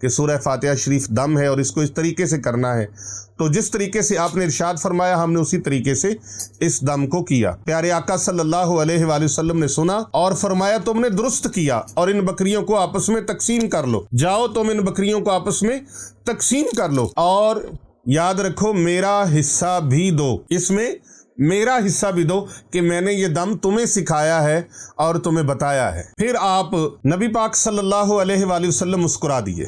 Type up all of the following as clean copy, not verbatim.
کہ سورہ فاتحہ شریف دم ہے اور اس کو اس طریقے سے کرنا ہے، تو جس طریقے سے آپ نے ارشاد فرمایا ہم نے اسی طریقے سے اس دم کو کیا۔ پیارے آقا صلی اللہ علیہ وآلہ وسلم نے سنا اور فرمایا تم نے درست کیا، اور ان بکریوں کو آپس میں تقسیم کر لو، جاؤ تم ان بکریوں کو آپس میں تقسیم کر لو، اور یاد رکھو میرا حصہ بھی دو، اس میں میرا حصہ بھی دو کہ میں نے یہ دم تمہیں سکھایا ہے اور تمہیں بتایا ہے۔ پھر آپ نبی پاک صلی اللہ علیہ وآلہ وسلم مسکرا دیے۔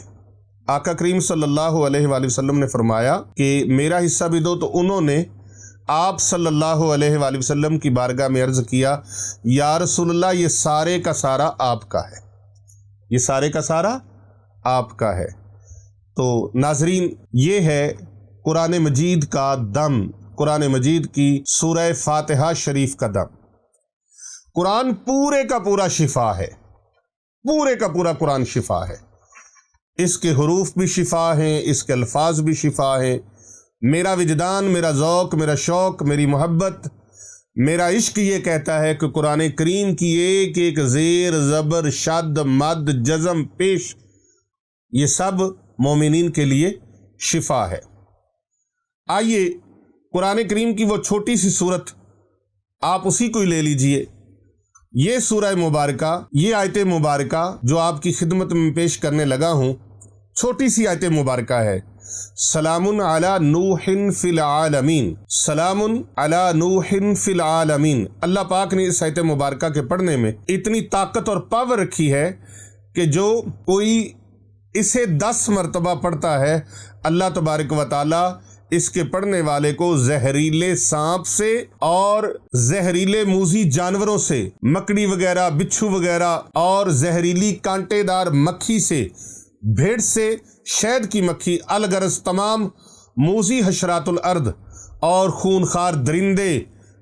آقا کریم صلی اللہ علیہ وآلہ وسلم نے فرمایا کہ میرا حصہ بھی دو، تو انہوں نے آپ صلی اللہ علیہ وآلہ وسلم کی بارگاہ میں عرض کیا یا رسول اللہ یہ سارے کا سارا آپ کا ہے، یہ سارے کا سارا آپ کا ہے۔ تو ناظرین یہ ہے قرآن مجید کا دم، قرآن مجید کی سورہ فاتحہ شریف کا دم۔ قرآن پورے کا پورا شفا ہے، پورے کا پورا قرآن شفا ہے، اس کے حروف بھی شفا ہیں، اس کے الفاظ بھی شفا ہیں۔ میرا وجدان، میرا ذوق، میرا شوق، میری محبت، میرا عشق یہ کہتا ہے کہ قرآن کریم کی ایک ایک زیر زبر شد مد جزم پیش یہ سب مومنین کے لیے شفا ہے۔ آئیے قرآن کریم کی وہ چھوٹی سی صورت آپ اسی کو ہی لے لیجئے۔ یہ سورہ مبارکہ، یہ آیت مبارکہ جو آپ کی خدمت میں پیش کرنے لگا ہوں، چھوٹی سی آیت مبارکہ ہے۔ سلام علی نوح فی العالمین، سلام علی نوح فی العالمین۔ اللہ پاک نے اس آیت مبارکہ کے پڑھنے میں اتنی طاقت اور پاور رکھی ہے کہ جو کوئی اسے 10 مرتبہ پڑھتا ہے اللہ تبارک و تعالی اس کے پڑھنے والے کو زہریلے سانپ سے اور زہریلے موذی جانوروں سے، مکڑی وغیرہ، بچھو وغیرہ اور زہریلی کانٹے دار مکھی سے، بھیڑ سے، شہد کی مکھی، الغرض تمام موذی حشرات الارض اور خونخوار درندے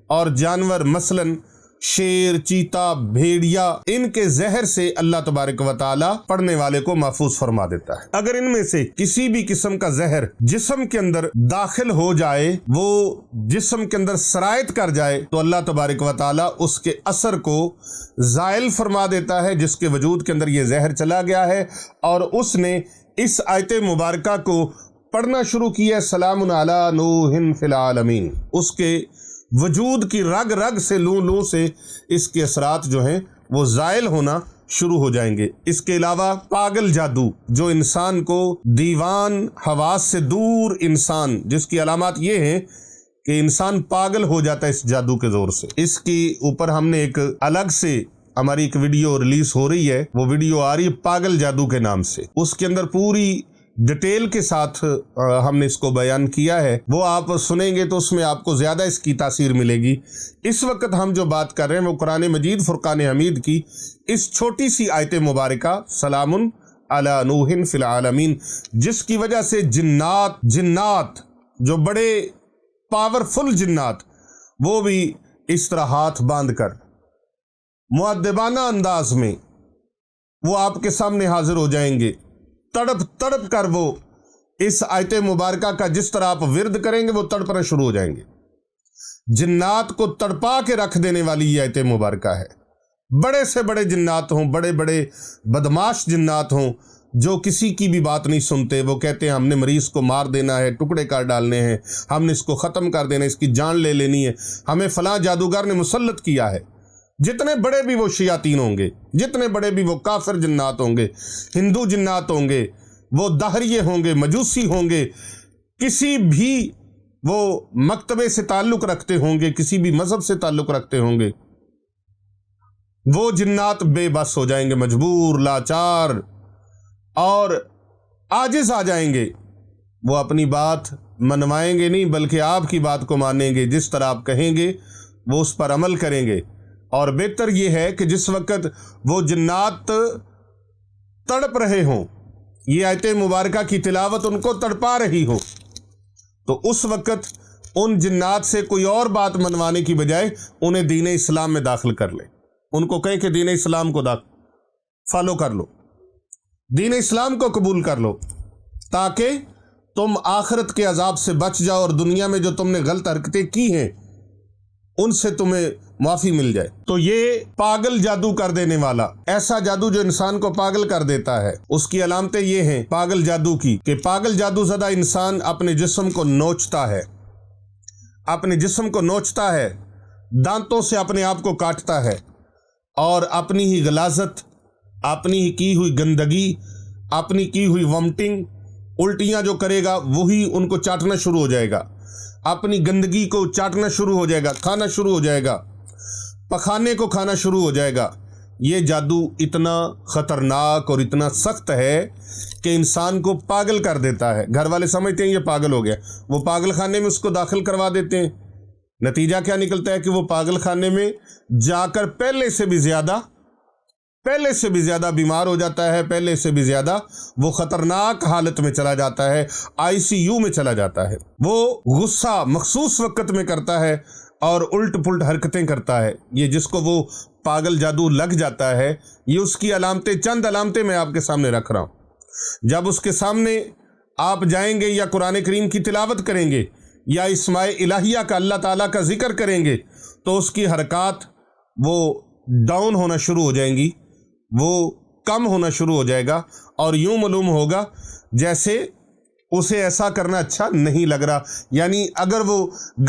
اور جانور مثلاً شیر، چیتا، بھیڑیا، ان کے زہر سے اللہ تبارک و تعالی پڑھنے والے کو محفوظ فرما دیتا ہے۔ اگر ان میں سے کسی بھی قسم کا زہر جسم کے اندر داخل ہو جائے، وہ جسم کے اندر سرایت کر جائے، تو اللہ تبارک و تعالی اس کے اثر کو زائل فرما دیتا ہے، جس کے وجود کے اندر یہ زہر چلا گیا ہے اور اس نے اس آیت مبارکہ کو پڑھنا شروع کیا، سلام علی نوح فی العالمین۔ اس کے وجود کی رگ رگ سے، لوں لوں سے اس کے اثرات جو ہیں وہ زائل ہونا شروع ہو جائیں گے۔ اس کے علاوہ پاگل جادو، جو انسان کو دیوان حواس سے دور انسان، جس کی علامات یہ ہیں کہ انسان پاگل ہو جاتا ہے اس جادو کے زور سے، اس کی اوپر ہم نے ایک الگ سے ہماری ایک ویڈیو ریلیز ہو رہی ہے، وہ ویڈیو آ رہی ہے پاگل جادو کے نام سے، اس کے اندر پوری ڈیٹیل کے ساتھ ہم نے اس کو بیان کیا ہے، وہ آپ سنیں گے تو اس میں آپ کو زیادہ اس کی تاثیر ملے گی۔ اس وقت ہم جو بات کر رہے ہیں وہ قرآن مجید فرقان حمید کی اس چھوٹی سی آیت مبارکہ سلام علی نوح فی العالمین، جس کی وجہ سے جنات جو بڑے پاورفل جنات، وہ بھی اس طرح ہاتھ باندھ کر مؤدبانہ انداز میں وہ آپ کے سامنے حاضر ہو جائیں گے، تڑپ تڑپ کر وہ اس آیت مبارکہ کا جس طرح آپ ورد کریں گے وہ تڑپنا شروع ہو جائیں گے۔ جنات کو تڑپا کے رکھ دینے والی یہ آیت مبارکہ ہے۔ بڑے سے بڑے جنات ہوں، بڑے بڑے بدماش جنات ہوں، جو کسی کی بھی بات نہیں سنتے، وہ کہتے ہیں ہم نے مریض کو مار دینا ہے، ٹکڑے کر ڈالنے ہیں، ہم نے اس کو ختم کر دینا ہے، اس کی جان لے لینی ہے، ہمیں فلاں جادوگر نے مسلط کیا ہے۔ جتنے بڑے بھی وہ شیاطین ہوں گے، جتنے بڑے بھی وہ کافر جنات ہوں گے، ہندو جنات ہوں گے، وہ دہریے ہوں گے، مجوسی ہوں گے، کسی بھی وہ مکتبے سے تعلق رکھتے ہوں گے، کسی بھی مذہب سے تعلق رکھتے ہوں گے، وہ جنات بے بس ہو جائیں گے، مجبور، لاچار اور عاجز آ جائیں گے۔ وہ اپنی بات منوائیں گے نہیں، بلکہ آپ کی بات کو مانیں گے، جس طرح آپ کہیں گے وہ اس پر عمل کریں گے۔ اور بہتر یہ ہے کہ جس وقت وہ جنات تڑپ رہے ہوں، یہ آیت مبارکہ کی تلاوت ان کو تڑپا رہی ہو، تو اس وقت ان جنات سے کوئی اور بات منوانے کی بجائے انہیں دین اسلام میں داخل کر لیں، ان کو کہیں کہ دین اسلام کو فالو کر لو، دین اسلام کو قبول کر لو، تاکہ تم آخرت کے عذاب سے بچ جاؤ اور دنیا میں جو تم نے غلط حرکتیں کی ہیں ان سے تمہیں معافی مل جائے۔ تو یہ پاگل جادو کر دینے والا، ایسا جادو جو انسان کو پاگل کر دیتا ہے، اس کی علامتیں یہ ہیں پاگل جادو کی، کہ پاگل جادو زدہ انسان اپنے جسم کو نوچتا ہے، اپنے جسم کو نوچتا ہے، دانتوں سے اپنے آپ کو کاٹتا ہے، اور اپنی ہی غلاظت، اپنی ہی کی ہوئی گندگی، اپنی کی ہوئی ومٹنگ، الٹیاں جو کرے گا وہی ان کو چاٹنا شروع ہو جائے گا، اپنی گندگی کو چاٹنا شروع ہو جائے گا، کھانا شروع ہو جائے گا، پخانے کو کھانا شروع ہو جائے گا۔ یہ جادو اتنا خطرناک اور اتنا سخت ہے کہ انسان کو پاگل کر دیتا ہے۔ گھر والے سمجھتے ہیں یہ پاگل ہو گیا، وہ پاگل خانے میں اس کو داخل کروا دیتے ہیں۔ نتیجہ کیا نکلتا ہے کہ وہ پاگل خانے میں جا کر پہلے سے بھی زیادہ بیمار ہو جاتا ہے، پہلے سے بھی زیادہ وہ خطرناک حالت میں چلا جاتا ہے، ICU میں چلا جاتا ہے۔ وہ غصہ مخصوص وقت میں کرتا ہے اور الٹ پلٹ حرکتیں کرتا ہے۔ یہ جس کو وہ پاگل جادو لگ جاتا ہے، یہ اس کی علامتیں، چند علامتیں میں آپ کے سامنے رکھ رہا ہوں۔ جب اس کے سامنے آپ جائیں گے یا قرآن کریم کی تلاوت کریں گے یا اسماء الہیہ کا، اللہ تعالیٰ کا ذکر کریں گے، تو اس کی حرکات وہ ڈاؤن ہونا شروع ہو جائیں گی، وہ کم ہونا شروع ہو جائے گا، اور یوں معلوم ہوگا جیسے اسے ایسا کرنا اچھا نہیں لگ رہا۔ یعنی اگر وہ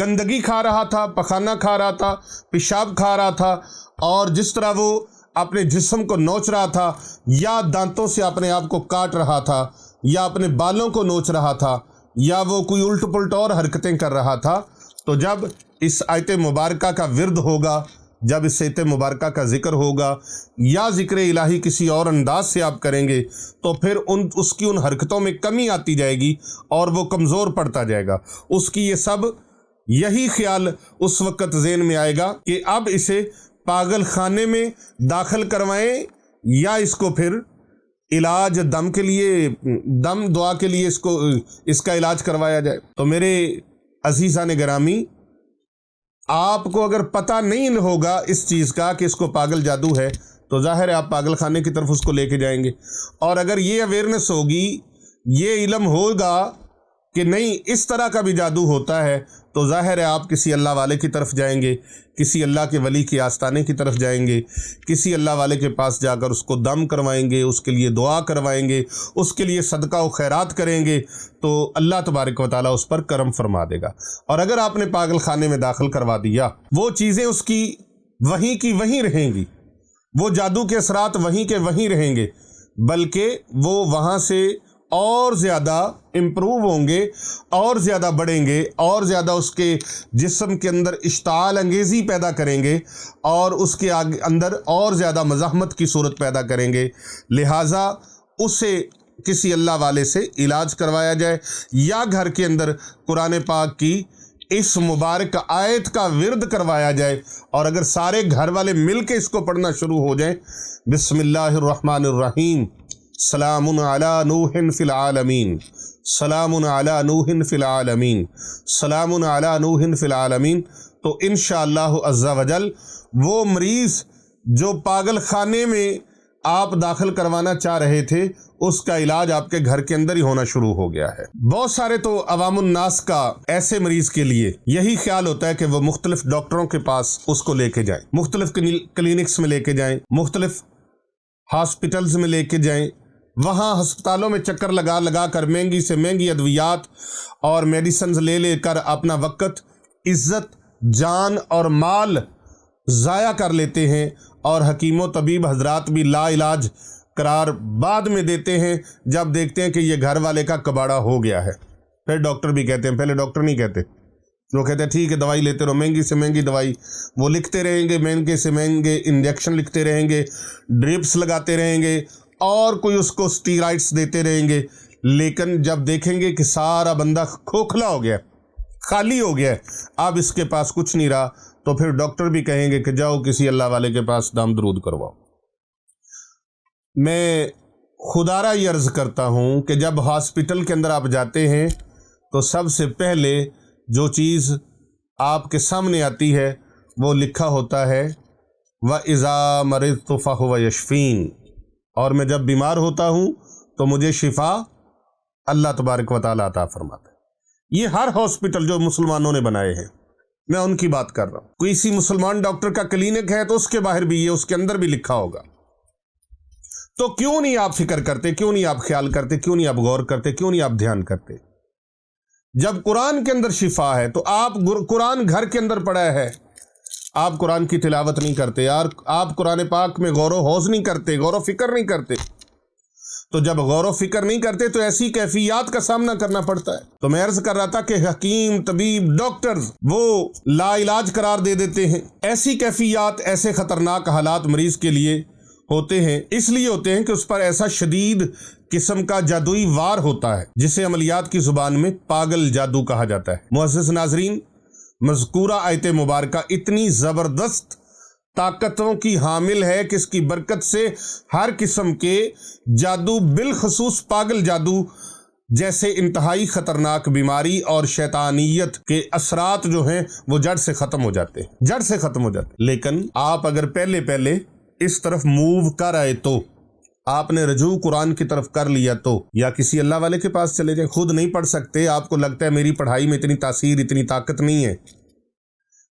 گندگی کھا رہا تھا، پخانہ کھا رہا تھا، پیشاب کھا رہا تھا، اور جس طرح وہ اپنے جسم کو نوچ رہا تھا، یا دانتوں سے اپنے آپ کو کاٹ رہا تھا، یا اپنے بالوں کو نوچ رہا تھا، یا وہ کوئی الٹ پلٹ اور حرکتیں کر رہا تھا، تو جب اس آیت مبارکہ کا ورد ہوگا، جب اس آیت مبارکہ کا ذکر ہوگا یا ذکر الہی کسی اور انداز سے آپ کریں گے، تو پھر اس کی ان حرکتوں میں کمی آتی جائے گی اور وہ کمزور پڑتا جائے گا۔ اس کی یہ سب یہی خیال اس وقت ذہن میں آئے گا کہ اب اسے پاگل خانے میں داخل کروائیں، یا اس کو پھر علاج دم کے لیے، دم دعا کے لیے اس کا علاج کروایا جائے۔ تو میرے عزیزان گرامی، آپ کو اگر پتہ نہیں ہوگا اس چیز کا کہ اس کو پاگل جادو ہے، تو ظاہر ہے آپ پاگل خانے کی طرف اس کو لے کے جائیں گے، اور اگر یہ اویئرنیس ہوگی، یہ علم ہوگا کہ نہیں اس طرح کا بھی جادو ہوتا ہے، تو ظاہر ہے آپ کسی اللہ والے کی طرف جائیں گے، کسی اللہ کے ولی کے آستانے کی طرف جائیں گے، کسی اللہ والے کے پاس جا کر اس کو دم کروائیں گے، اس کے لیے دعا کروائیں گے، اس کے لیے صدقہ و خیرات کریں گے، تو اللہ تبارک و تعالیٰ اس پر کرم فرما دے گا۔ اور اگر آپ نے پاگل خانے میں داخل کروا دیا، وہ چیزیں اس کی وہیں کی وہیں رہیں گی، وہ جادو کے اثرات وہیں کے وہیں رہیں گے، بلکہ وہ وہاں سے اور زیادہ امپروو ہوں گے، اور زیادہ بڑھیں گے، اور زیادہ اس کے جسم کے اندر اشتعال انگیزی پیدا کریں گے، اور اس کے اندر اور زیادہ مزاحمت کی صورت پیدا کریں گے۔ لہٰذا اسے کسی اللہ والے سے علاج کروایا جائے، یا گھر کے اندر قرآن پاک کی اس مبارک آیت کا ورد کروایا جائے، اور اگر سارے گھر والے مل کے اس کو پڑھنا شروع ہو جائیں، بسم اللہ الرحمن الرحیم، سلام علی نوح فی العالمین، سلام علی نوح فی العالمین، سلام علی نوح فی العالمین، تو انشاءاللہ عز و جل وہ مریض جو پاگل خانے میں آپ داخل کروانا چاہ رہے تھے، اس کا علاج آپ کے گھر کے اندر ہی ہونا شروع ہو گیا ہے۔ بہت سارے تو عوام الناس کا ایسے مریض کے لیے یہی خیال ہوتا ہے کہ وہ مختلف ڈاکٹروں کے پاس اس کو لے کے جائیں، مختلف کلینکس میں لے کے جائیں، مختلف ہاسپٹلز میں لے کے جائیں، وہاں ہسپتالوں میں چکر لگا کر مہنگی سے مہنگی ادویات اور میڈیسنز لے کر اپنا وقت، عزت، جان اور مال ضائع کر لیتے ہیں، اور حکیم و طبیب حضرات بھی لا علاج قرار بعد میں دیتے ہیں جب دیکھتے ہیں کہ یہ گھر والے کا کباڑہ ہو گیا ہے۔ پھر ڈاکٹر بھی کہتے ہیں، پہلے ڈاکٹر نہیں کہتے، وہ کہتے ہیں ٹھیک ہے دوائی لیتے رہو، مہنگی سے مہنگی دوائی وہ لکھتے رہیں گے، مہنگے سے مہنگے انجیکشن لکھتے رہیں گے، ڈرپس لگاتے رہیں گے، اور کوئی اس کو سٹیرائڈس دیتے رہیں گے، لیکن جب دیکھیں گے کہ سارا بندہ کھوکھلا ہو گیا، خالی ہو گیا، اب اس کے پاس کچھ نہیں رہا، تو پھر ڈاکٹر بھی کہیں گے کہ جاؤ کسی اللہ والے کے پاس دم درود کرواؤ۔ میں خدارہ یہ عرض کرتا ہوں کہ جب ہاسپٹل کے اندر آپ جاتے ہیں تو سب سے پہلے جو چیز آپ کے سامنے آتی ہے وہ لکھا ہوتا ہے وَإِذَا مَرِضْتُ فَهُوَ يَشْفِينِ، اور میں جب بیمار ہوتا ہوں تو مجھے شفا اللہ تبارک و تعالیٰ عطا فرماتا ہے۔ یہ ہر ہاسپٹل جو مسلمانوں نے بنائے ہیں، میں ان کی بات کر رہا ہوں۔ کوئی کسی مسلمان ڈاکٹر کا کلینک ہے تو اس کے باہر بھی یہ اس کے اندر بھی لکھا ہوگا۔ تو کیوں نہیں آپ فکر کرتے، کیوں نہیں آپ خیال کرتے، کیوں نہیں آپ غور کرتے، کیوں نہیں آپ دھیان کرتے؟ جب قرآن کے اندر شفا ہے تو آپ قرآن گھر کے اندر پڑا ہے، آپ قرآن کی تلاوت نہیں کرتے یار، آپ قرآن پاک میں غور و خوض نہیں کرتے، غور و فکر نہیں کرتے۔ تو جب غور و فکر نہیں کرتے تو ایسی کیفیات کا سامنا کرنا پڑتا ہے۔ تو میں عرض کر رہا تھا کہ حکیم، طبیب، ڈاکٹرز وہ لا علاج قرار دے دیتے ہیں۔ ایسی کیفیات، ایسے خطرناک حالات مریض کے لیے ہوتے ہیں، اس لیے ہوتے ہیں کہ اس پر ایسا شدید قسم کا جادوئی وار ہوتا ہے جسے عملیات کی زبان میں پاگل جادو کہا جاتا ہے۔ معزز ناظرین، مذکورہ آیت مبارکہ اتنی زبردست طاقتوں کی حامل ہے کہ اس کی برکت سے ہر قسم کے جادو، بالخصوص پاگل جادو جیسے انتہائی خطرناک بیماری اور شیطانیت کے اثرات جو ہیں وہ جڑ سے ختم ہو جاتے ہیں، جڑ سے ختم ہو جاتے ہیں۔ لیکن آپ اگر پہلے اس طرف موو کر آئے تو، آپ نے رجوع قرآن کی طرف کر لیا تو، یا کسی اللہ والے کے پاس چلے جائیں۔ خود نہیں پڑھ سکتے، آپ کو لگتا ہے میری پڑھائی میں اتنی تاثیر، اتنی طاقت نہیں ہے،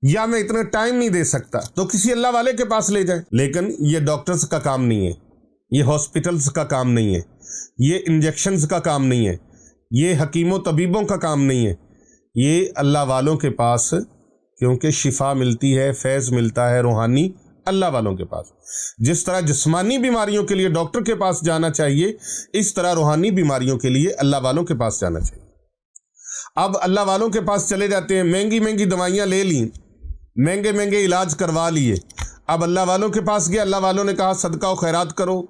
یا میں اتنا ٹائم نہیں دے سکتا، تو کسی اللہ والے کے پاس لے جائیں۔ لیکن یہ ڈاکٹرز کا کام نہیں ہے، یہ ہاسپٹلز کا کام نہیں ہے، یہ انجیکشنز کا کام نہیں ہے، یہ حکیم و طبیبوں کا کام نہیں ہے، یہ اللہ والوں کے پاس، کیونکہ شفا ملتی ہے، فیض ملتا ہے روحانی اللہ والوں کے پاس۔ جس طرح جسمانی بیماریوں کے لیے ڈاکٹر کے پاس جانا چاہیے، اس طرح روحانی بیماریوں کے لیے اللہ والوں کے پاس جانا چاہیے۔ اب اللہ والوں کے پاس چلے جاتے ہیں، مہنگی دوائیاں لے لیں، مہنگے علاج کروا لیے، اب اللہ والوں کے پاس گیا، اللہ والوں نے کہا صدقہ و خیرات کرو،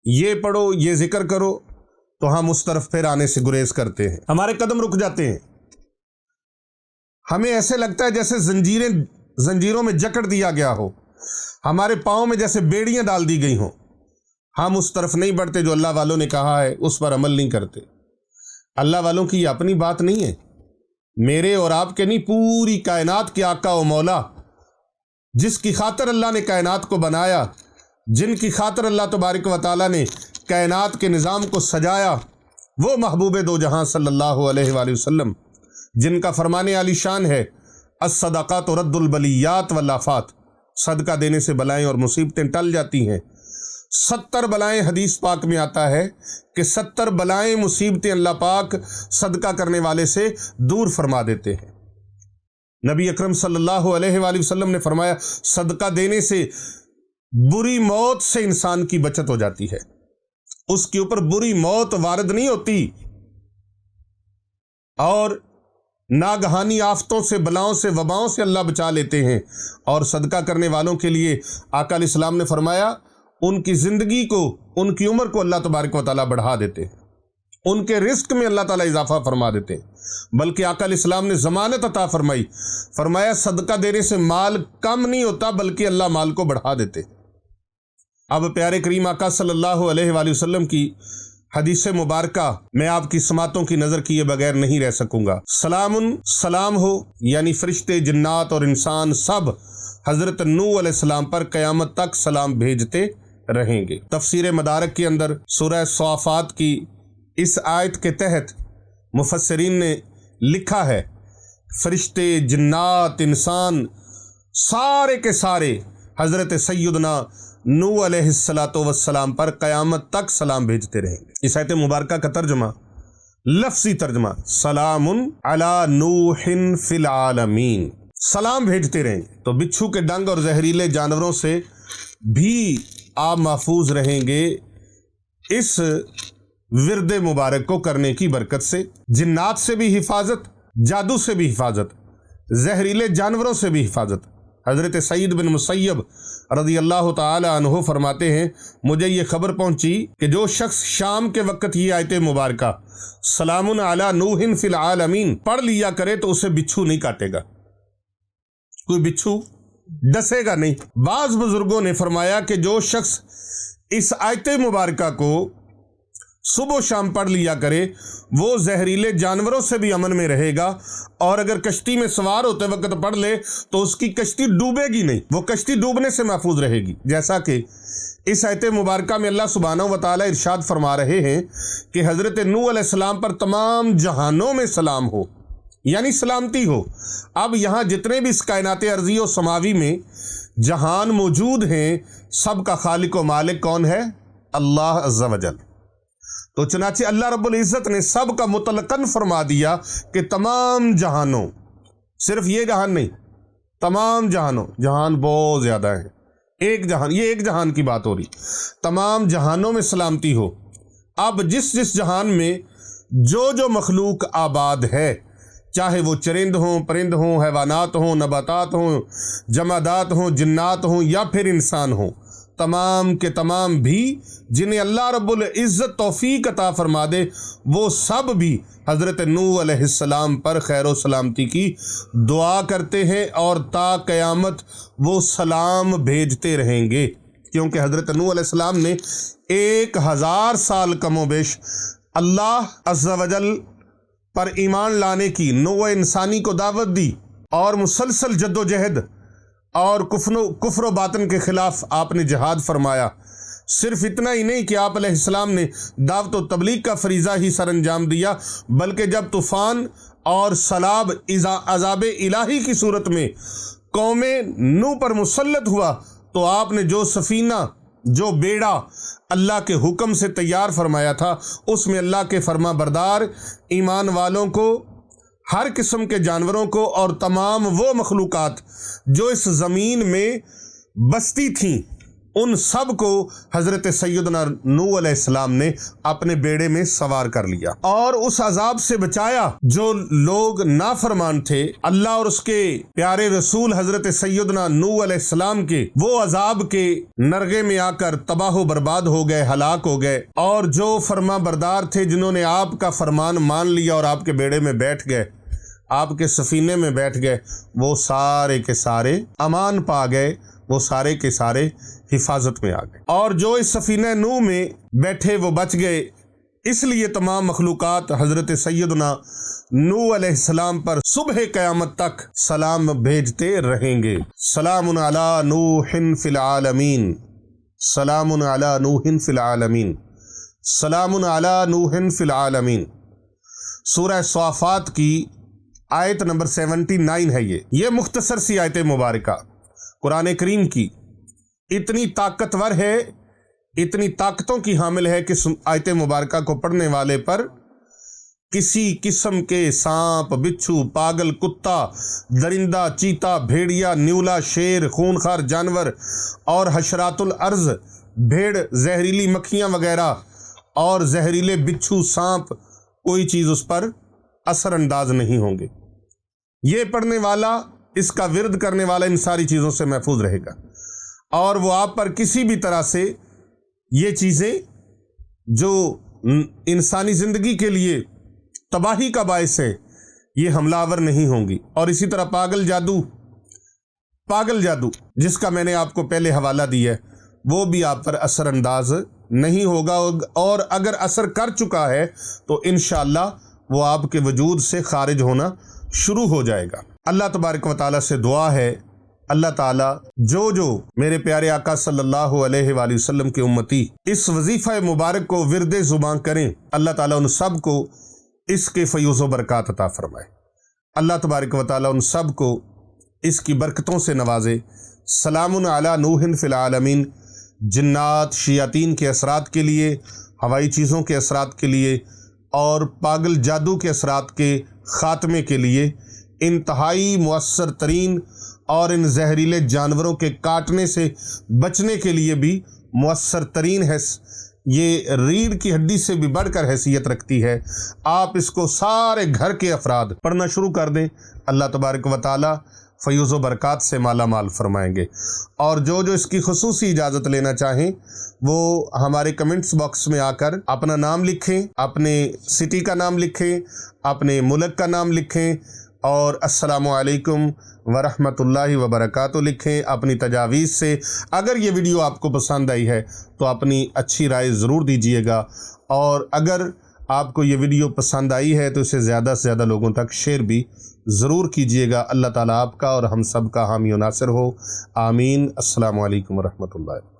یہ پڑھو، یہ ذکر کرو، تو ہم اس طرف پھر آنے سے گریز کرتے ہیں، ہمارے قدم رک جاتے ہیں۔ ہمیں ایسے لگتا ہے جیسے زنجیروں میں جکڑ دیا گیا ہو، ہمارے پاؤں میں جیسے بیڑیاں ڈال دی گئی ہوں۔ ہم اس طرف نہیں بڑھتے جو اللہ والوں نے کہا ہے، اس پر عمل نہیں کرتے۔ اللہ والوں کی یہ اپنی بات نہیں ہے، میرے اور آپ کے نہیں، پوری کائنات کے آقا و مولا، جس کی خاطر اللہ نے کائنات کو بنایا، جن کی خاطر اللہ تبارک و تعالیٰ نے کائنات کے نظام کو سجایا، وہ محبوب دو جہاں صلی اللہ علیہ وآلہ وسلم، جن کا فرمان عالی شان ہے الصدقات رد البلیات والآفات، صدقہ دینے سے بلائیں اور مصیبتیں ٹل جاتی ہیں۔ 70 بلائیں حدیث پاک میں آتا ہے کہ 70 بلائیں، مصیبتیں اللہ پاک صدقہ کرنے والے سے دور فرما دیتے ہیں۔ نبی اکرم صلی اللہ علیہ وآلہ وسلم نے فرمایا صدقہ دینے سے بری موت سے انسان کی بچت ہو جاتی ہے، اس کے اوپر بری موت وارد نہیں ہوتی، اور ناگہانی آفتوں سے، بلاؤں سے، وباؤں سے اللہ بچا لیتے ہیں۔ اور صدقہ کرنے والوں کے لیے آقا علیہ السلام نے فرمایا ان کی زندگی کو، ان کی عمر کو اللہ تبارک و تعالیٰ بڑھا دیتے ہیں، ان کے رزق میں اللہ تعالیٰ اضافہ فرما دیتے ہیں۔ بلکہ آقا علیہ السلام نے ضمانت عطا فرمائی، فرمایا صدقہ دینے سے مال کم نہیں ہوتا بلکہ اللہ مال کو بڑھا دیتے۔ اب پیارے کریم آقا صلی اللہ علیہ وآلہ وسلم کی حدیث مبارکہ میں آپ کی سماعتوں کی نظر کیے بغیر نہیں رہ سکوں گا۔ سلام ہو، یعنی فرشتے، جنات اور انسان سب حضرت نوح علیہ السلام پر قیامت تک سلام بھیجتے رہیں گے۔ تفسیر مدارک کے اندر سورہ صافات کی اس آیت کے تحت مفسرین نے لکھا ہے فرشتے، جنات، انسان سارے کے سارے حضرت سیدنا نوح علیہ السلام پر قیامت تک سلام بھیجتے رہیں گے۔ اس آیت مبارکہ کا ترجمہ، لفظی ترجمہ، سلام علی نوح فی العالمین، سلام بھیجتے رہیں گے۔ تو بچھو کے ڈنگ اور زہریلے جانوروں سے بھی آپ محفوظ رہیں گے اس ورد مبارک کو کرنے کی برکت سے۔ جنات سے بھی حفاظت، جادو سے بھی حفاظت، زہریلے جانوروں سے بھی حفاظت۔ حضرت سعید بن مسیب رضی اللہ تعالی عنہ فرماتے ہیں مجھے یہ خبر پہنچی کہ جو شخص شام کے وقت یہ آیت مبارکہ سلام علی نوح فی العالمین پڑھ لیا کرے تو اسے بچھو نہیں کاٹے گا، کوئی بچھو ڈسے گا نہیں۔ بعض بزرگوں نے فرمایا کہ جو شخص اس آیت مبارکہ کو صبح و شام پڑھ لیا کرے وہ زہریلے جانوروں سے بھی امن میں رہے گا، اور اگر کشتی میں سوار ہوتے وقت پڑھ لے تو اس کی کشتی ڈوبے گی نہیں، وہ کشتی ڈوبنے سے محفوظ رہے گی۔ جیسا کہ اس آیت مبارکہ میں اللہ سبحانہ و تعالیٰ ارشاد فرما رہے ہیں کہ حضرت نوح علیہ السلام پر تمام جہانوں میں سلام ہو، یعنی سلامتی ہو۔ اب یہاں جتنے بھی اس کائنات ارضی و سماوی میں جہان موجود ہیں، سب کا خالق و مالک کون ہے؟ اللہ عز و جل۔ تو چنانچہ اللہ رب العزت نے سب کا مطلقاً فرما دیا کہ تمام جہانوں، صرف یہ جہان نہیں، تمام جہانوں، جہان بہت زیادہ ہیں، ایک جہان، یہ ایک جہان کی بات ہو رہی، تمام جہانوں میں سلامتی ہو۔ اب جس جس جہان میں جو جو مخلوق آباد ہے، چاہے وہ چرند ہوں، پرند ہوں، حیوانات ہوں، نباتات ہوں، جمادات ہوں، جنات ہوں یا پھر انسان ہوں، تمام کے تمام بھی جنہیں اللہ رب العزت توفیق عطا فرما دے، وہ سب بھی حضرت نوح علیہ السلام پر خیر و سلامتی کی دعا کرتے ہیں، اور تا قیامت وہ سلام بھیجتے رہیں گے، کیونکہ حضرت نوح علیہ السلام نے 1000 سال کم و بیش اللہ عز و جل پر ایمان لانے کی، نوع انسانی کو دعوت دی، اور مسلسل جد و جہد اور کفر و باطن کے خلاف آپ نے جہاد فرمایا۔ صرف اتنا ہی نہیں کہ آپ علیہ السلام نے دعوت و تبلیغ کا فریضہ ہی سر انجام دیا، بلکہ جب طوفان اور سیلاب عذاب الہی کی صورت میں قوم نوح پر مسلط ہوا، تو آپ نے جو سفینہ، جو بیڑا اللہ کے حکم سے تیار فرمایا تھا، اس میں اللہ کے فرما بردار ایمان والوں کو، ہر قسم کے جانوروں کو، اور تمام وہ مخلوقات جو اس زمین میں بستی تھیں، ان سب کو حضرت سیدنا نوح علیہ السلام نے اپنے بیڑے میں سوار کر لیا، اور اس عذاب سے بچایا جو لوگ نافرمان تھے اللہ اور اس کے پیارے رسول حضرت سیدنا نوح علیہ السلام کے، وہ عذاب کے نرغے میں آ کر تباہ و برباد ہو گئے، ہلاک ہو گئے، اور جو فرما بردار تھے، جنہوں نے آپ کا فرمان مان لیا اور آپ کے بیڑے میں بیٹھ گئے، آپ کے سفینے میں بیٹھ گئے، وہ سارے کے سارے امان پا گئے، وہ سارے کے سارے حفاظت میں آ گئے، اور جو اس سفینہ نوح میں بیٹھے وہ بچ گئے۔ اس لیے تمام مخلوقات حضرت سیدنا نوح علیہ السلام پر صبح قیامت تک سلام بھیجتے رہیں گے۔ سلام علی نوح فی العالمین، سلام علی نوح فی العالمین، سلام علی نوح فی العالمین۔ سورہ صافات کی آیت نمبر 79 ہے یہ مختصر سی آیت مبارکہ قرآن کریم کی، اتنی طاقتور ہے، اتنی طاقتوں کی حامل ہے کہ آیت مبارکہ کو پڑھنے والے پر کسی قسم کے سانپ، بچھو، پاگل کتا، درندہ، چیتا، بھیڑیا، نیولا، شیر، خونخوار جانور اور حشرات الارض، بھیڑ، زہریلی مکھیاں وغیرہ اور زہریلے بچھو، سانپ، کوئی چیز اس پر اثر انداز نہیں ہوں گے۔ یہ پڑھنے والا، اس کا ورد کرنے والا ان ساری چیزوں سے محفوظ رہے گا، اور وہ آپ پر کسی بھی طرح سے یہ چیزیں جو انسانی زندگی کے لیے تباہی کا باعث ہے، یہ حملہ آور نہیں ہوں گی۔ اور اسی طرح پاگل جادو جس کا میں نے آپ کو پہلے حوالہ دیا ہے، وہ بھی آپ پر اثر انداز نہیں ہوگا، اور اگر اثر کر چکا ہے تو انشاءاللہ وہ آپ کے وجود سے خارج ہونا شروع ہو جائے گا۔ اللہ تبارک و تعالیٰ سے دعا ہے، اللہ تعالیٰ جو میرے پیارے آقا صلی اللہ علیہ وآلہ وسلم کے امتی اس وظیفہ مبارک کو ورد زبان کریں، اللہ تعالیٰ ان سب کو اس کے فیوز و برکات عطا فرمائے۔ اللہ تبارک و تعالیٰ ان سب کو اس کی برکتوں سے نوازے۔ سلام علی نوح فی العالمین، جنات، شیاطین کے اثرات کے لیے، ہوائی چیزوں کے اثرات کے لیے، اور پاگل جادو کے اثرات کے خاتمے کے لیے انتہائی مؤثر ترین اور ان زہریلے جانوروں کے کاٹنے سے بچنے کے لیے بھی مؤثر ترین ہے۔ یہ ریڑھ کی ہڈی سے بھی بڑھ کر حیثیت رکھتی ہے۔ آپ اس کو سارے گھر کے افراد پڑھنا شروع کر دیں، اللہ تبارک و تعالی فیوز و برکات سے مالا مال فرمائیں گے۔ اور جو اس کی خصوصی اجازت لینا چاہیں وہ ہمارے کمنٹس باکس میں آ کر اپنا نام لکھیں، اپنے سٹی کا نام لکھیں، اپنے ملک کا نام لکھیں، اور السلام علیکم ورحمۃ اللہ وبرکاتہ لکھیں اپنی تجاویز سے۔ اگر یہ ویڈیو آپ کو پسند آئی ہے تو اپنی اچھی رائے ضرور دیجیے گا، اور اگر آپ کو یہ ویڈیو پسند آئی ہے تو اسے زیادہ سے زیادہ لوگوں تک شیئر بھی ضرور کیجیے گا۔ اللہ تعالیٰ آپ کا اور ہم سب کا حامی و ناصر ہو، آمین۔ السلام علیکم ورحمۃ اللہ۔